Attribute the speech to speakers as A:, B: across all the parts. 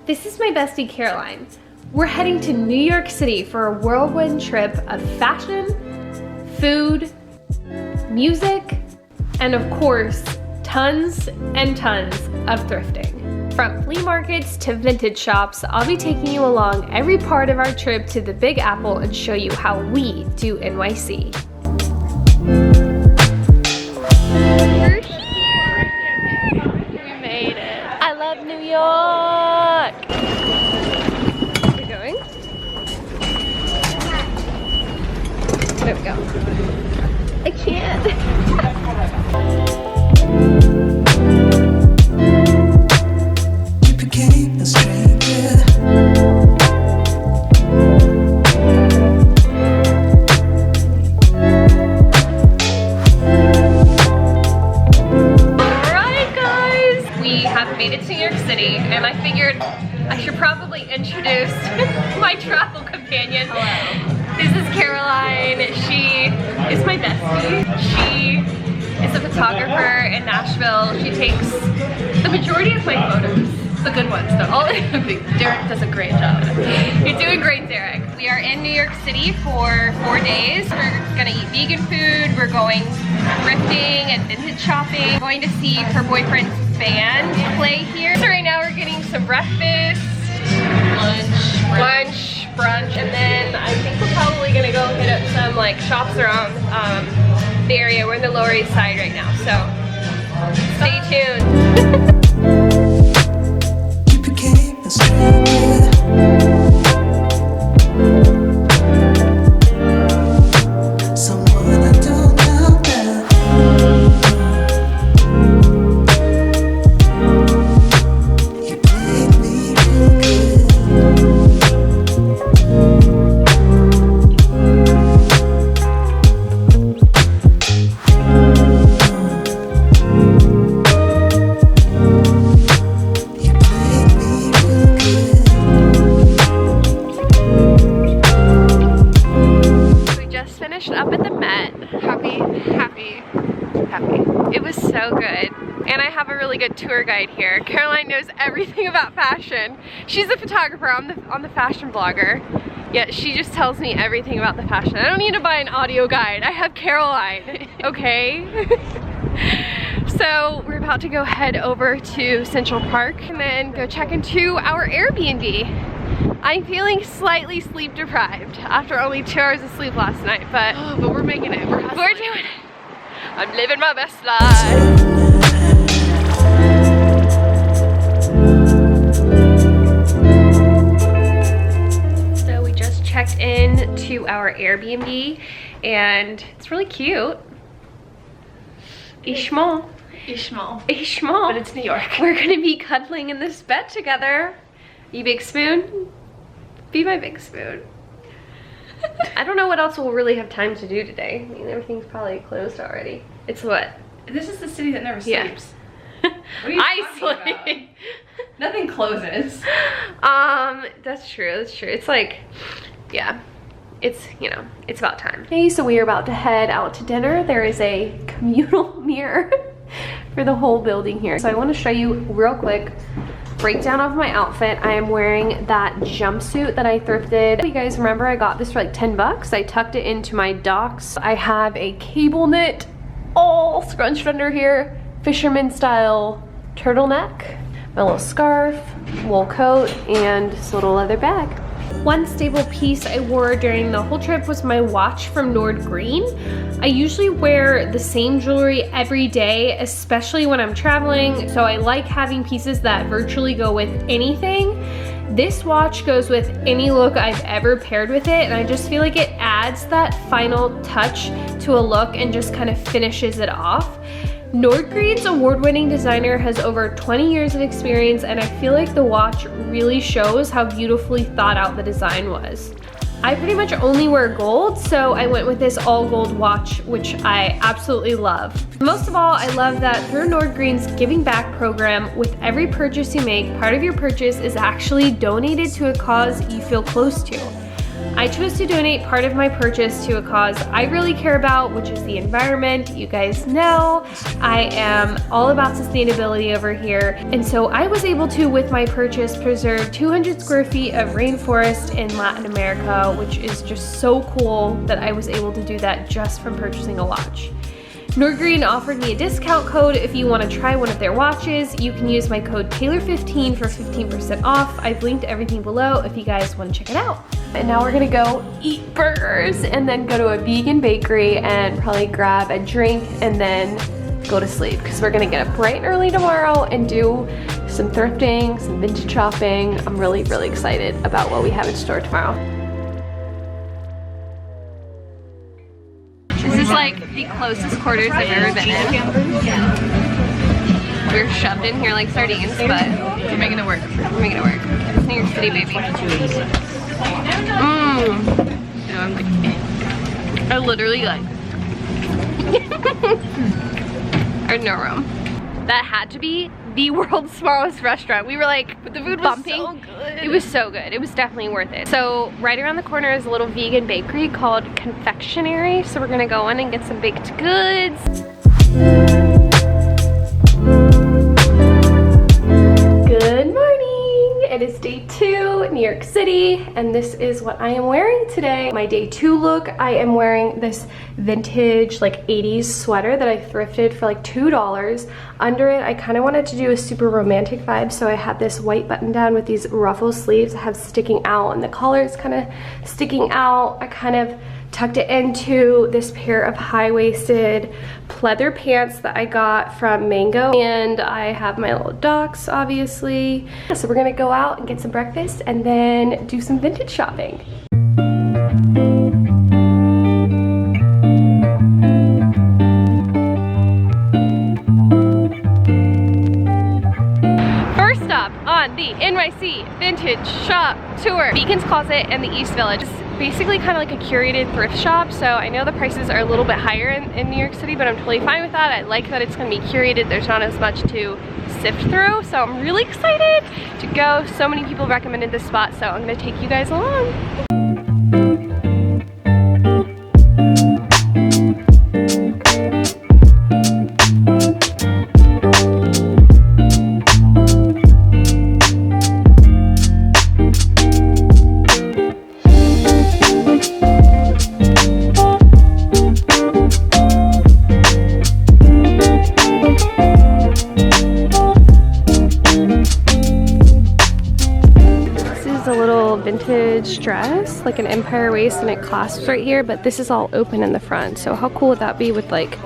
A: This is my bestie Caroline. We're heading to New York City for a whirlwind trip of fashion, food, music, and of course, tons and tons of thrifting. From flea markets to vintage shops, I'll be taking you along every part of our trip to the Big Apple and show you how we do NYC. We're here! We made it. I love New York! Are we going? There we go. I can't. Made it to New York City, and I figured I should probably introduce my travel companion. Hello. This is Caroline. She is my bestie. She is a photographer in Nashville. She takes the majority of my photos. The good ones though. Derek does a great job. You're doing great, Derek. We are in New York City for 4 days. We're gonna eat vegan food. We're going thrifting and vintage shopping. We're going to see her boyfriend's band play here. So right now we're getting some breakfast, lunch, brunch, and then I think we're probably gonna go hit up some like shops around the area. We're in the Lower East Side right now, so stay tuned. Up at the Met. Happy. It was so good. And I have a really good tour guide here. Caroline knows everything about fashion. She's a photographer, I'm the fashion blogger. Yet she just tells me everything about the fashion. I don't need to buy an audio guide. I have Caroline, okay? So we're about to go head over to Central Park and then go check into our Airbnb. I'm feeling slightly sleep deprived after only 2 hours of sleep last night, but we're making it. We're doing it. I'm living my best life. So we just checked in to our Airbnb and it's really cute. Ishmael. But it's New York. We're gonna be cuddling in this bed together. You big spoon? Be my big spoon. I don't know what else we'll really have time to do today. I mean, everything's probably closed already. It's what?
B: This is the city that never sleeps.
A: Yeah.
B: What are you talking about? Nothing closes.
A: That's true. It's like, yeah. It's, you know, it's about time. Okay, so we are about to head out to dinner. There is a communal mirror for the whole building here. So I want to show you real quick breakdown of my outfit. I am wearing that jumpsuit that I thrifted. You guys remember I got this for like 10 bucks. I tucked it into my Docs. I have a cable knit all scrunched under here, fisherman style turtleneck, my little scarf, wool coat, and this little leather bag. One staple piece I wore during the whole trip was my watch from Nord Green. I usually wear the same jewelry every day, especially when I'm traveling, so I like having pieces that virtually go with anything. This watch goes with any look I've ever paired with it, and I just feel like it adds that final touch to a look and just kind of finishes it off. Nord Green's award-winning designer has over 20 years of experience, and I feel like the watch really shows how beautifully thought out the design was. I pretty much only wear gold, so I went with this all gold watch, which I absolutely love. Most of all, I love that through Nord Green's Giving Back program, with every purchase you make, part of your purchase is actually donated to a cause you feel close to. I chose to donate part of my purchase to a cause I really care about, which is the environment. You guys know I am all about sustainability over here. And so I was able to, with my purchase, preserve 200 square feet of rainforest in Latin America, which is just so cool that I was able to do that just from purchasing a watch. Nordgreen offered me a discount code if you want to try one of their watches. You can use my code Taylor15 for 15% off. I've linked everything below if you guys want to check it out. And now we're gonna go eat burgers and then go to a vegan bakery and probably grab a drink and then go to sleep, because we're gonna get up bright and early tomorrow and do some thrifting, some vintage shopping. I'm really, really excited about what we have in store tomorrow. This is like the closest quarters I've ever been in. We're shoved in here like sardines, but we're making it work. We're making it work. It's New York City, baby. I literally like I had no room. That had to be the world's smallest restaurant. We were like, but the food was bumping. So good. It was so good. It was definitely worth it. So right around the corner is a little vegan bakery called Confectionery. So we're gonna go in and get some baked goods. Good morning. It is day 2, New York City, and this is what I am wearing today. My day 2 look, I am wearing this vintage like 80s sweater that I thrifted for like $2. Under it, I kind of wanted to do a super romantic vibe, so I had this white button down with these ruffle sleeves I have sticking out, and the collar is kind of sticking out. I kind of tucked it into this pair of high-waisted pleather pants that I got from Mango, and I have my little Docs, obviously. So we're gonna go out and get some breakfast and then do some vintage shopping. First stop on the NYC Vintage Shop Tour, Beacon's Closet and the East Village. Basically kind of like a curated thrift shop, so I know the prices are a little bit higher in New York City, but I'm totally fine with that. I like that it's going to be curated. There's not as much to sift through, so I'm really excited to go. So many people recommended this spot, so I'm going to take you guys along. Vintage dress, like an empire waist, and it clasps right here, but this is all open in the front. So how cool would that be with like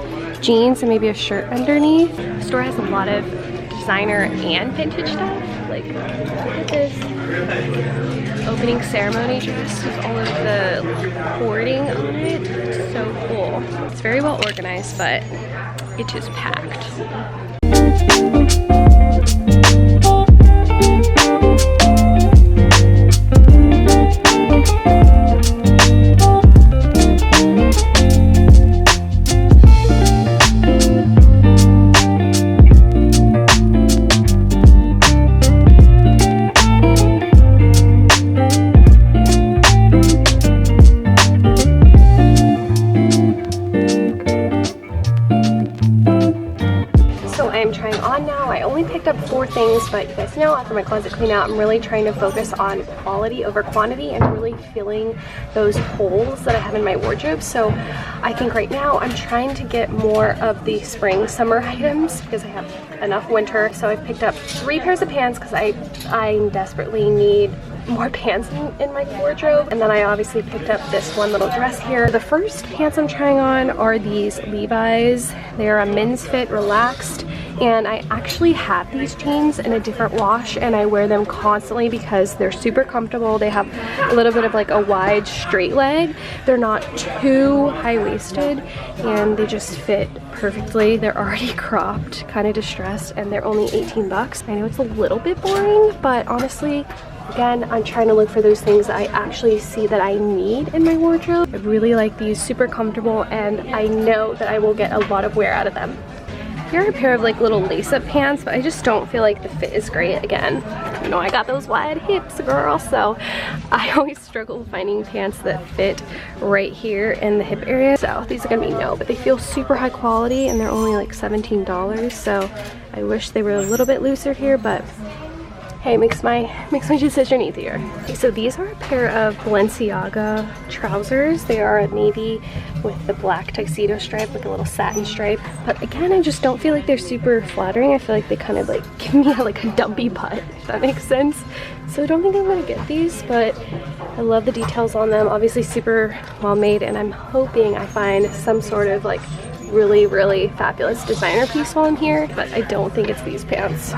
A: jeans and maybe a shirt underneath? The store has a lot of designer and vintage stuff. Like, look at this opening ceremony dress with all of the hoarding on it. It's so cool. It's very well organized, but it is packed. Up 4 things, but you guys know after my closet clean out, I'm really trying to focus on quality over quantity and really filling those holes that I have in my wardrobe. So I think right now I'm trying to get more of the spring summer items because I have enough winter. So I've picked up 3 pairs of pants because I desperately need more pants in my wardrobe. And then I obviously picked up this one little dress here. The first pants I'm trying on are these Levi's. They're a men's fit relaxed, and I actually have these jeans in a different wash and I wear them constantly because they're super comfortable. They have a little bit of like a wide straight leg. They're not too high-waisted and they just fit perfectly. They're already cropped, kind of distressed, and they're only 18 bucks. I know it's a little bit boring, but honestly, again, I'm trying to look for those things that I actually see that I need in my wardrobe. I really like these, super comfortable, and I know that I will get a lot of wear out of them. Here are a pair of like little lace-up pants, but I just don't feel like the fit is great. Again, You know, I got those wide hips, girl, so I always struggle finding pants that fit right here in the hip area. So these are gonna be no, but they feel super high quality and they're only like $17, so I wish they were a little bit looser here, but hey, makes my decision easier. Okay, so these are a pair of Balenciaga trousers. They are navy with the black tuxedo stripe, like a little satin stripe. But again, I just don't feel like they're super flattering. I feel like they kind of like give me like a dumpy butt, if that makes sense. So I don't think I'm gonna get these, but I love the details on them. Obviously super well made, and I'm hoping I find some sort of like really, really fabulous designer piece while I'm here, but I don't think it's these pants.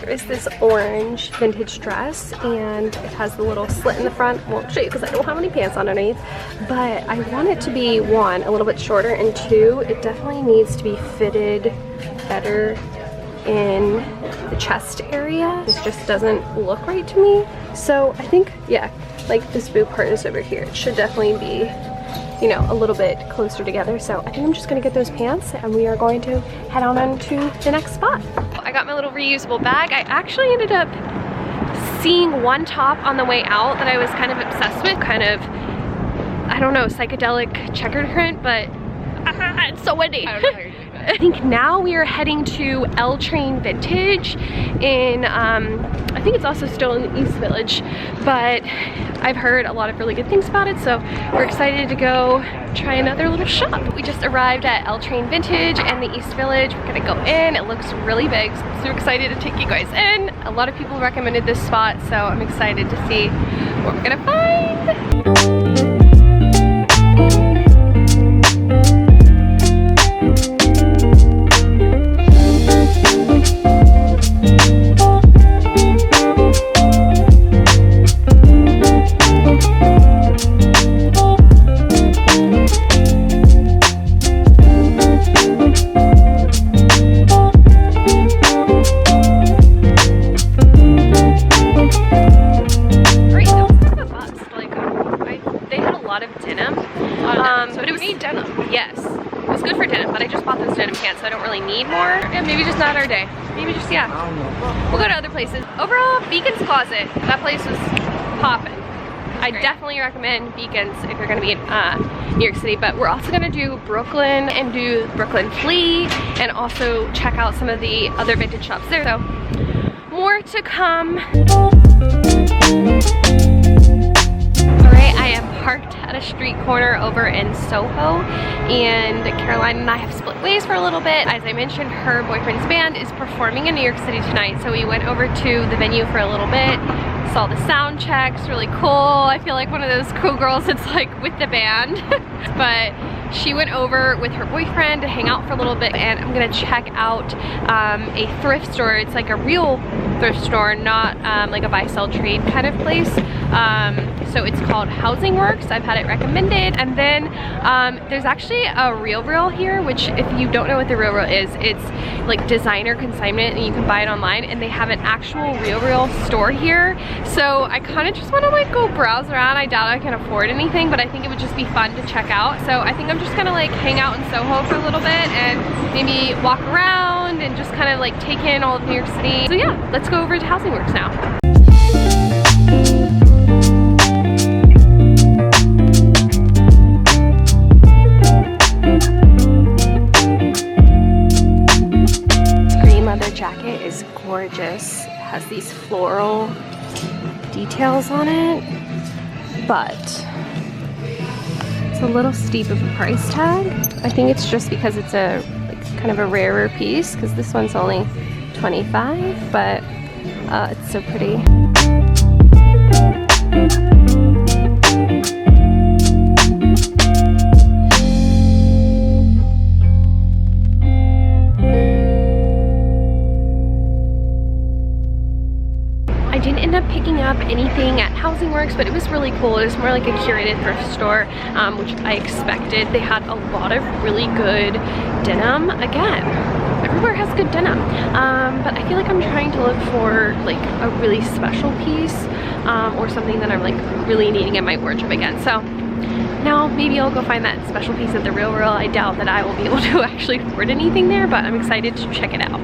A: There is this orange vintage dress and it has the little slit in the front. I won't show you because I don't have any pants underneath, but I want it to be, one, a little bit shorter, and two, it definitely needs to be fitted better in the chest area. This just doesn't look right to me. So I think, yeah, like this boob part is over here. It should definitely be, you know, a little bit closer together. So I think I'm just gonna get those pants and we are going to head on to the next spot. I got my little reusable bag. I actually ended up seeing one top on the way out that I was kind of obsessed with. Kind of, I don't know, psychedelic checkered print, but it's so windy. I don't know how you're doing that. I think now we are heading to L Train Vintage in, I think it's also still in the East Village, but I've heard a lot of really good things about it, so we're excited to go try another little shop. We just arrived at L Train Vintage and the East Village. We're gonna go in. It looks really big, so I'm so excited to take you guys in. A lot of people recommended this spot, so I'm excited to see what we're gonna find. Maybe just not our day. Maybe just, yeah. We'll go to other places. Overall, Beacon's Closet. That place was popping. I definitely recommend Beacon's if you're gonna be in New York City, but we're also gonna do Brooklyn and do Brooklyn Flea and also check out some of the other vintage shops there. So, more to come. Alright, I am parked at a street corner over in Soho, and Caroline and I have split ways for a little bit. As I mentioned, her boyfriend's band is performing in New York City tonight, so we went over to the venue for a little bit, saw the sound checks, really cool. I feel like one of those cool girls that's like with the band. But she went over with her boyfriend to hang out for a little bit, and I'm gonna check out a thrift store. It's like a real thrift store, not like a buy sell trade kind of place. So it's called Housing Works. I've had it recommended. And then there's actually a Real here, which if you don't know what the Real is, it's like designer consignment and you can buy it online, and they have an actual Real store here. So I kind of just want to like go browse around. I doubt I can afford anything, but I think it would just be fun to check out. So I think I'm just gonna like hang out in Soho for a little bit and maybe walk around and just kind of like take in all of New York City. So yeah, let's go over to Housing Works now. Jacket is gorgeous. It has these floral details on it, but it's a little steep of a price tag. I think it's just because it's a like kind of a rarer piece, because this one's only $25, but it's so pretty. Picking up anything at Housing Works, but it was really cool. It was more like a curated thrift store, which I expected. They had a lot of really good denim. Again, everywhere has good denim, but I feel like I'm trying to look for like a really special piece or something that I'm like really needing in my wardrobe again. So now maybe I'll go find that special piece at the Real. I doubt that I will be able to actually afford anything there, but I'm excited to check it out.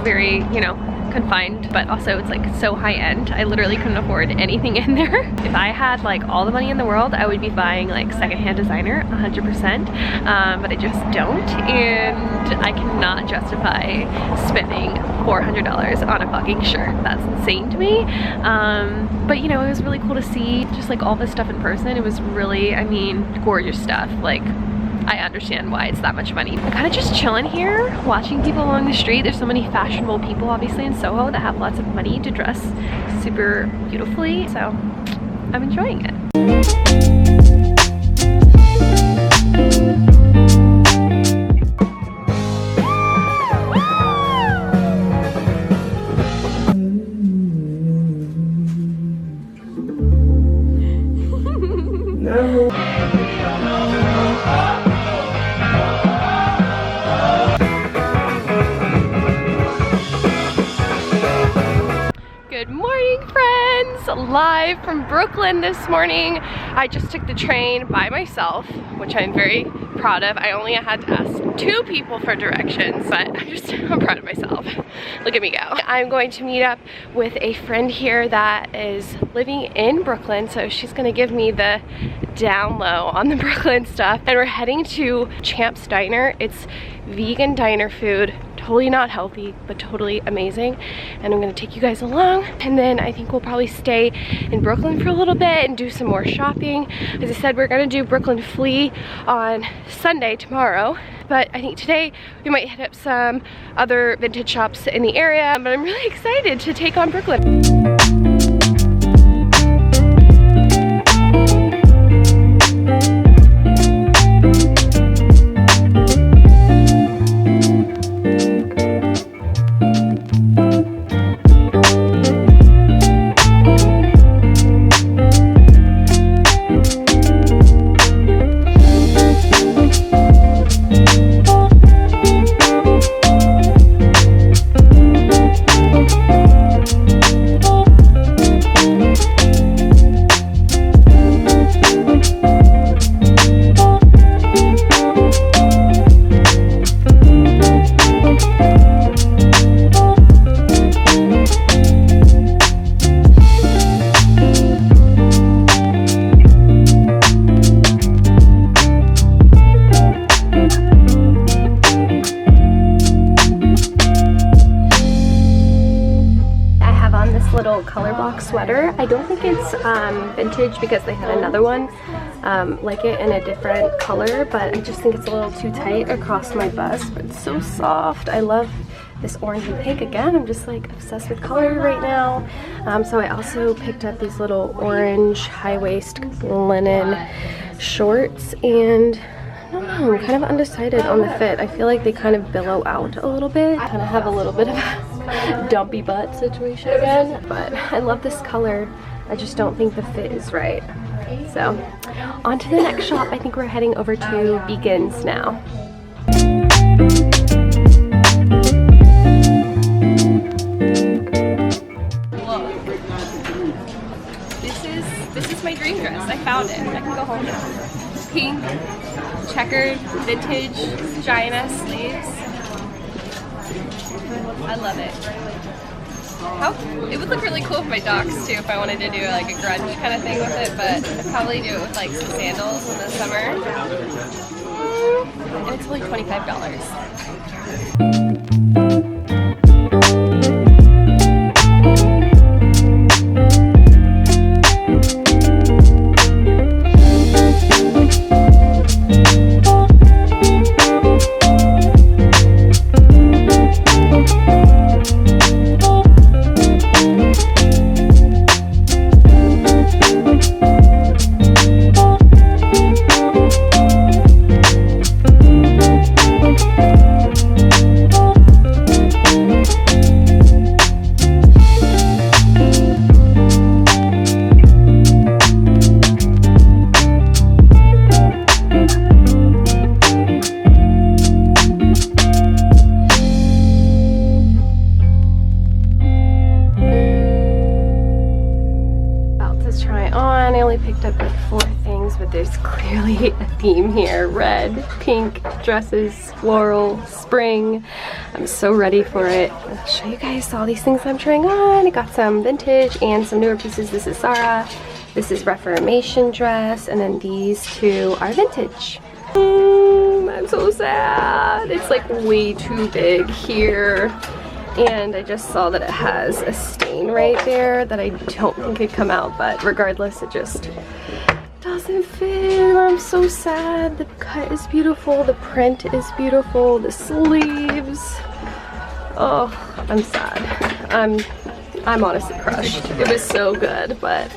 A: very, you know, confined, but also it's like so high end. I literally couldn't afford anything in there. If I had like all the money in the world, I would be buying like secondhand designer 100%, but I just don't, and I cannot justify spending $400 on a fucking shirt. That's insane to me. But you know, it was really cool to see just like all this stuff in person. It was really, I mean, gorgeous stuff. Like, I understand why it's that much money. I'm kind of just chilling here, watching people along the street. There's so many fashionable people, obviously, in Soho that have lots of money to dress super beautifully. So I'm enjoying it. Good morning, friends! Live from Brooklyn this morning. I just took the train by myself, which I'm very proud of. I only had to ask 2 people for directions, but I'm proud of myself. Look at me go. I'm going to meet up with a friend here that is living in Brooklyn, so she's gonna give me the down low on the Brooklyn stuff. And we're heading to Champ's Diner. It's vegan diner food. Totally not healthy, but totally amazing. And I'm gonna take you guys along. And then I think we'll probably stay in Brooklyn for a little bit and do some more shopping. As I said, we're gonna do Brooklyn Flea on Sunday, tomorrow. But I think today we might hit up some other vintage shops in the area. But I'm really excited to take on Brooklyn. Little color block sweater. I don't think it's vintage because they had another one like it in a different color, but I just think it's a little too tight across my bust, but it's so soft. I love this orange and pink. Again, I'm just like obsessed with color right now. So I also picked up these little orange high-waist linen shorts, and I don't know, I'm kind of undecided on the fit. I feel like they kind of billow out a little bit. I kind of have a little bit of a dumpy butt situation again, but I love this color. I just don't think the fit is right. So on to the next shop. I think we're heading over to Vegans now. This is my dream dress. I found it. I can go home now. Pink, checkered, vintage, giant ass sleeves. I love it. It would look really cool with my dogs too if I wanted to do like a grunge kind of thing with it, but I'd probably do it with like some sandals in the summer. And it's only $25. guys, but there's clearly a theme here. Red, pink, dresses, floral, spring. I'm so ready for it. I'll show you guys all these things I'm trying on. I got some vintage and some newer pieces. This is Zara. This is Reformation Dress. And then these two are vintage. I'm so sad. It's like way too big here. And I just saw that it has a stain right there that I don't think could come out, but regardless, it just doesn't fit. I'm so sad. The cut is beautiful, the print is beautiful, the sleeves. Oh, I'm sad. I'm honestly crushed. It was so good, but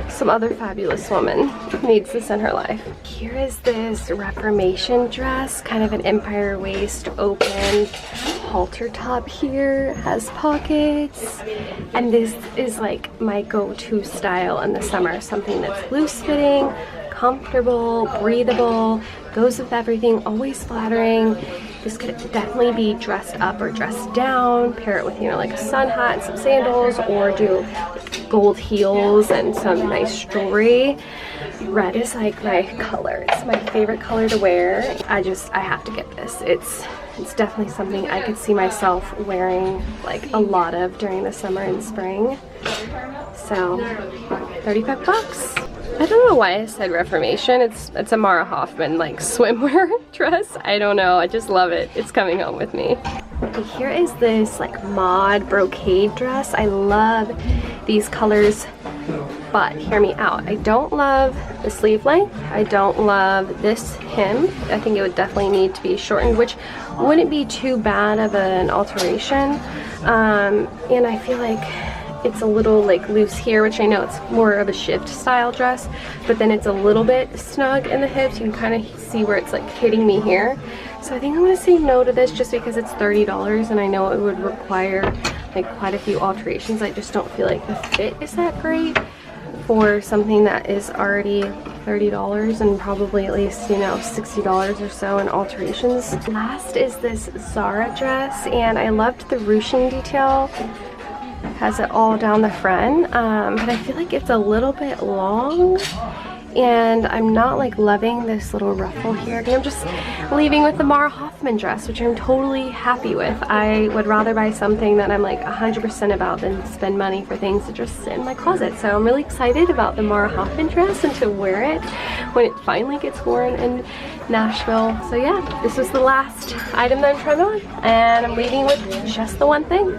A: some other fabulous woman needs this in her life. Here is this Reformation dress, kind of an empire waist, open halter top here, has pockets, and this is like my go-to style in the summer, something that's loose fitting, comfortable, breathable, goes with everything, always flattering. This could definitely be dressed up or dressed down, pair it with, you know, like a sun hat and some sandals, or do gold heels and some nice jewelry. Red is like my color. It's my favorite color to wear. I have to get this. It's definitely something I could see myself wearing like a lot of during the summer and spring. So, 35 bucks. I don't know why I said Reformation. It's a Mara Hoffman like swimwear dress. I don't know. I just love it. It's coming home with me. Okay, here is this like mod brocade dress. I love these colors, but hear me out. I don't love the sleeve length. I don't love this hem. I think it would definitely need to be shortened, which wouldn't be too bad of an alteration. And I feel like it's a little like loose here, which I know it's more of a shift style dress, but then it's a little bit snug in the hips. You can kind of see where it's like hitting me here. So I think I'm gonna say no to this just because it's $30 and I know it would require like quite a few alterations. I just don't feel like the fit is that great for something that is already $30 and probably at least, you know, $60 or so in alterations. Last is this Zara dress, and I loved the ruching detail. Has it all down the front, but I feel like it's a little bit long, and I'm not like loving this little ruffle here. I'm just leaving with the Mara Hoffman dress, which I'm totally happy with. I would rather buy something that I'm like 100% about than spend money for things that just sit in my closet. So I'm really excited about the Mara Hoffman dress and to wear it when it finally gets worn in Nashville. So yeah, this was the last item that I'm trying on, and I'm leaving with just the one thing.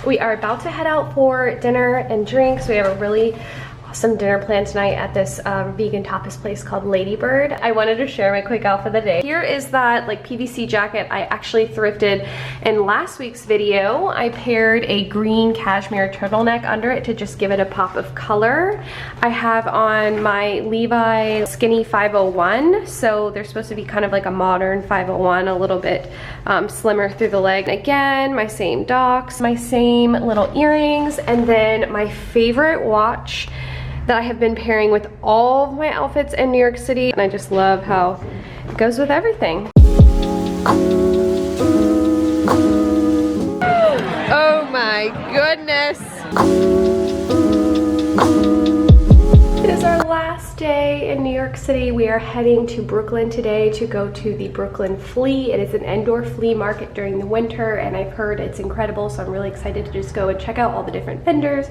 A: We are about to head out for dinner and drinks. We have a really awesome dinner plan tonight at this vegan tapas place called Ladybird. I wanted to share my quick outfit of the day. Here is that like PVC jacket I actually thrifted in last week's video. I paired a green cashmere turtleneck under it to just give it a pop of color. I have on my Levi skinny 501, so they're supposed to be kind of like a modern 501, a little bit slimmer through the leg. Again, my same docks, my same little earrings, and then my favorite watch that I have been pairing with all of my outfits in New York City, and I just love how it goes with everything. Oh my goodness. It is our last day in New York City. We are heading to Brooklyn today to go to the Brooklyn Flea. It is an indoor flea market during the winter, and I've heard it's incredible, so I'm really excited to just go and check out all the different vendors.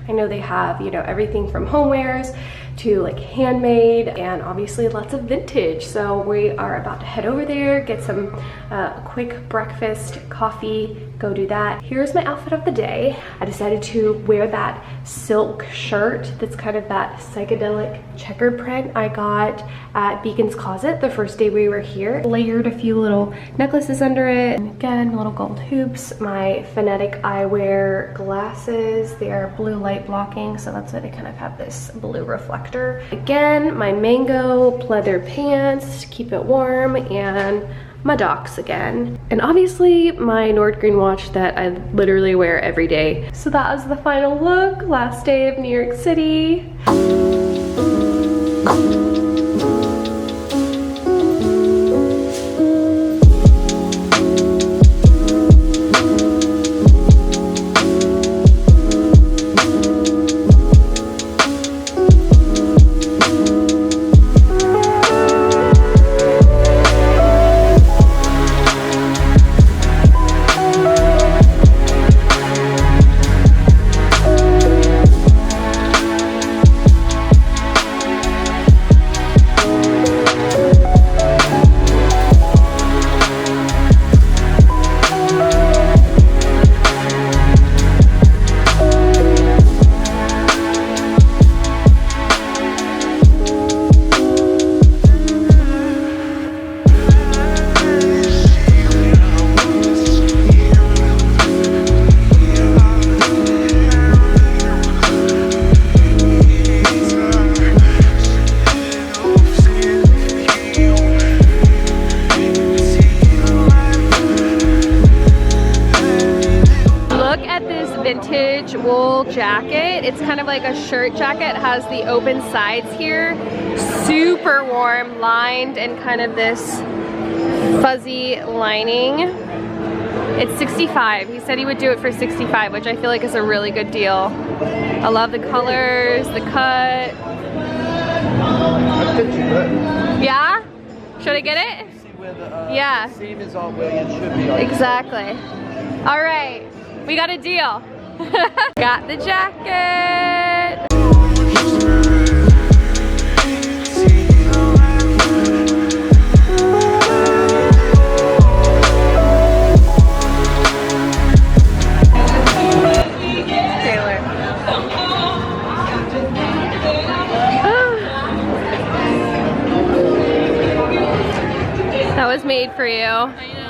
A: I know they have, you know, everything from homewares to like handmade, and obviously lots of vintage. So we are about to head over there, get some quick breakfast, coffee, go do that. Here's my outfit of the day. I decided to wear that silk shirt that's kind of that psychedelic checkered print I got at Beacon's Closet the first day we were here. Layered a few little necklaces under it, and again, little gold hoops. My Phonetic eyewear glasses, they are blue light blocking, so that's why they kind of have this blue reflector. Again, my mango pleather pants to keep it warm, and my docks again. And obviously my Nordgreen watch that I literally wear every day. So that was the final look, last day of New York City. jacket. It's kind of like a shirt jacket. It has the open sides here. Super warm, lined, and kind of this fuzzy lining. It's $65. He said he would do it for $65, which I feel like is a really good deal. I love the colors, the cut. Yeah? Should I get it? Yeah.
C: Seam is all where it should be.
A: Exactly. All right, we got a deal. Got the jacket. That was made for you. I know.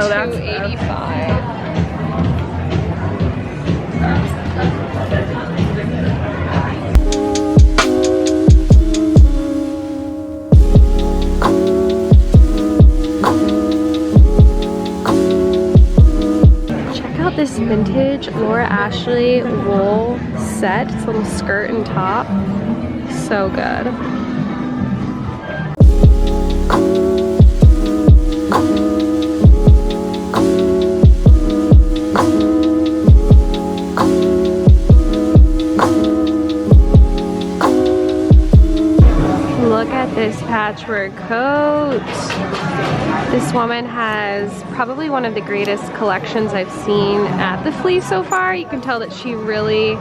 B: Oh, that's
A: $285. Check out this vintage Laura Ashley wool set. It's a little skirt and top. So good. Look at this patchwork coat. This woman has probably one of the greatest collections I've seen at the Flea so far. You can tell that she really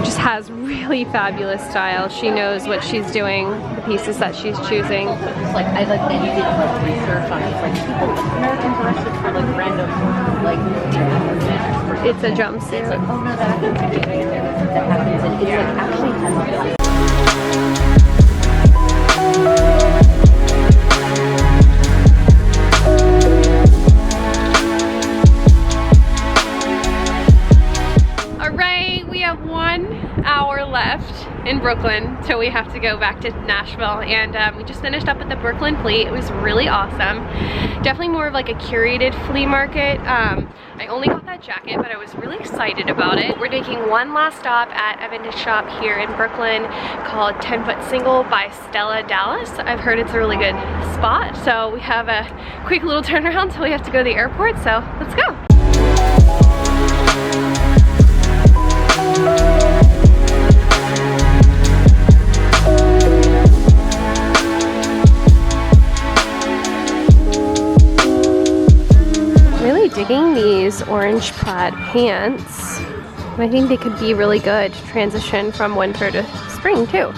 A: just has really fabulous style. She knows what she's doing, the pieces that she's choosing.
B: It's like I like that you did like research on it. It's like people Americans arrested for like random like
A: It's a jumpsuit.
B: it's like, oh no, that happens and it's like actually has like
A: in Brooklyn, so we have to go back to Nashville, and we just finished up at the Brooklyn Flea. It was really awesome. Definitely more of like a curated flea market. I only got that jacket, but I was really excited about it. We're taking one last stop at a vintage shop here in Brooklyn called 10 Foot Single by Stella Dallas. I've heard it's a really good spot, so we have a quick little turnaround till we have to go to the airport, so let's go. Digging these orange plaid pants. I think they could be really good to transition from winter to spring too.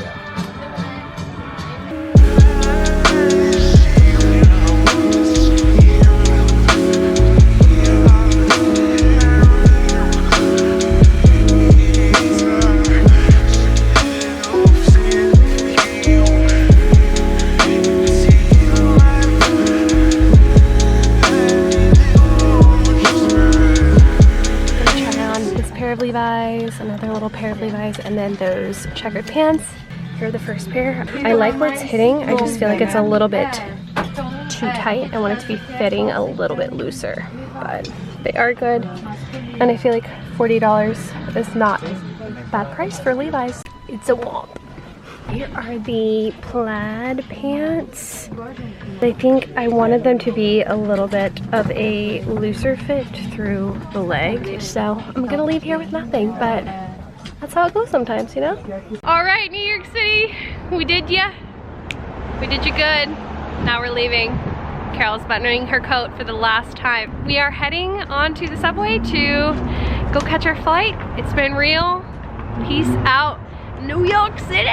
A: Levi's, another little pair of Levi's, and then those checkered pants. Here are the first pair. I like where it's hitting. I just feel like it's a little bit too tight. I want it to be fitting a little bit looser, but they are good. And I feel like $40 is not a bad price for Levi's. It's a womp. Here are the plaid pants. I think I wanted them to be a little bit of a looser fit through the leg. So I'm gonna leave here with nothing, but that's how it goes sometimes, you know? All right, New York City, we did ya. We did you good. Now we're leaving. Carol's buttoning her coat for the last time. We are heading onto the subway to go catch our flight. It's been real. Peace out, New York City!